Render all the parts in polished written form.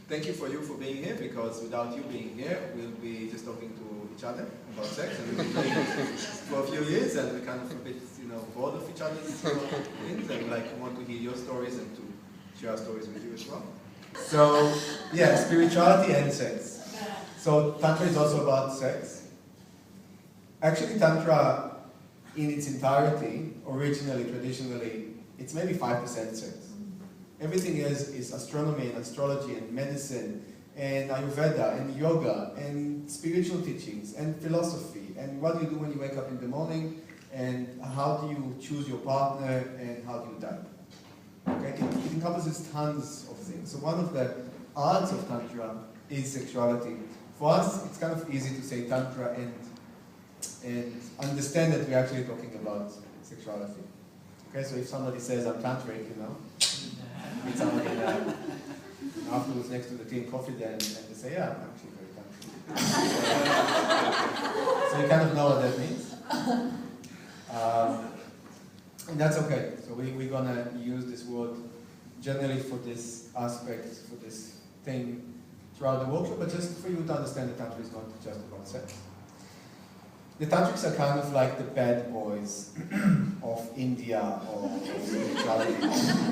thank you for being here, because without you being here, we'll be just talking to each other about sex, and we'll be doing it for a few years, and we're kind of a bit, bored of each other's things, and want to hear your stories and to share our stories with you as well. So, yeah, spirituality and sex. So, Tantra is also about sex. Actually, Tantra, in its entirety, originally, traditionally, it's maybe 5% sex. Everything is astronomy and astrology and medicine and Ayurveda and yoga and spiritual teachings and philosophy and what do you do when you wake up in the morning and how do you choose your partner and how do you die. Okay? It encompasses tons of things. So one of the arts of Tantra is sexuality. For us, it's kind of easy to say Tantra and understand that we're actually talking about sexuality. Okay, so if somebody says I'm tantric, meet somebody afterwards next to the tea and coffee there and they say, yeah, I'm actually very tantric. So you kind of know what that means. And that's okay. So we're going to use this word generally for this aspect, for this thing throughout the workshop, but just for you to understand that Tantra is not just about sex. The Tantrics are kind of like the bad boys of India or spirituality,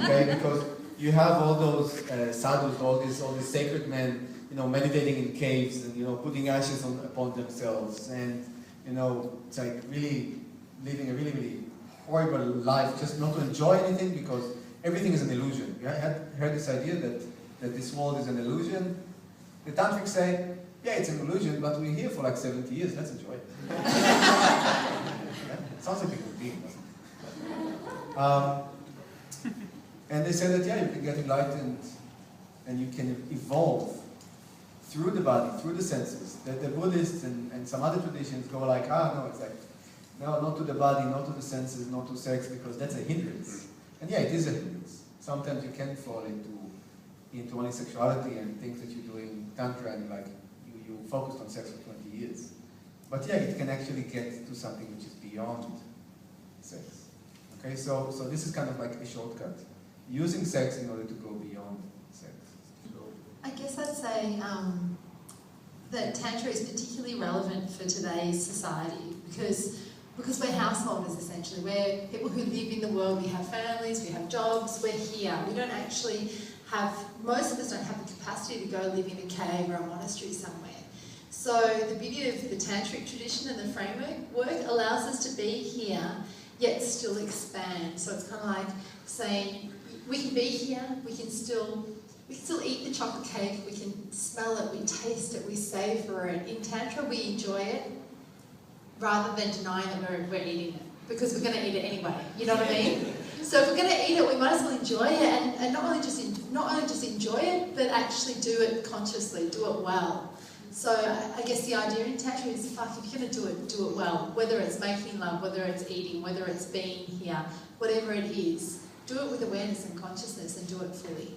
okay? Because you have all those sadhus, all these sacred men, meditating in caves and putting ashes upon themselves, and it's like really living a really, really horrible life, just not to enjoy anything because everything is an illusion. You had heard this idea that this world is an illusion. The Tantrics say, yeah, it's an illusion, but we're here for like 70 years, let's enjoy it. Yeah? It sounds like a good deal, doesn't it? And they say that, yeah, you can get enlightened and you can evolve through the body, through the senses. The Buddhists and some other traditions go like, no, it's like, no, not to the body, not to the senses, not to sex, because that's a hindrance. And yeah, it is a hindrance. Sometimes you can fall into only sexuality and things that you do in Tantra and you focused on sex for 20 years. But yeah, it can actually get to something which is beyond sex. Okay, so this is kind of like a shortcut. Using sex in order to go beyond sex. I guess I'd say that Tantra is particularly relevant for today's society because we're householders essentially. We're people who live in the world, we have families, we have jobs, we're here. We don't actually most of us don't have the capacity to go live in a cave or a monastery somewhere. So the beauty of the Tantric tradition and the framework allows us to be here, yet still expand. So it's kind of like saying, we can be here, we can still eat the chocolate cake, we can smell it, we taste it, we savor it. In Tantra we enjoy it rather than denying that we're eating it, because we're going to eat it anyway, you know what I mean? So if we're going to eat it, we might as well enjoy it, and not only just enjoy it, but actually do it consciously, do it well. So I guess the idea in Tantra is, if you're going to do it well, whether it's making love, whether it's eating, whether it's being here, whatever it is, do it with awareness and consciousness and do it fully.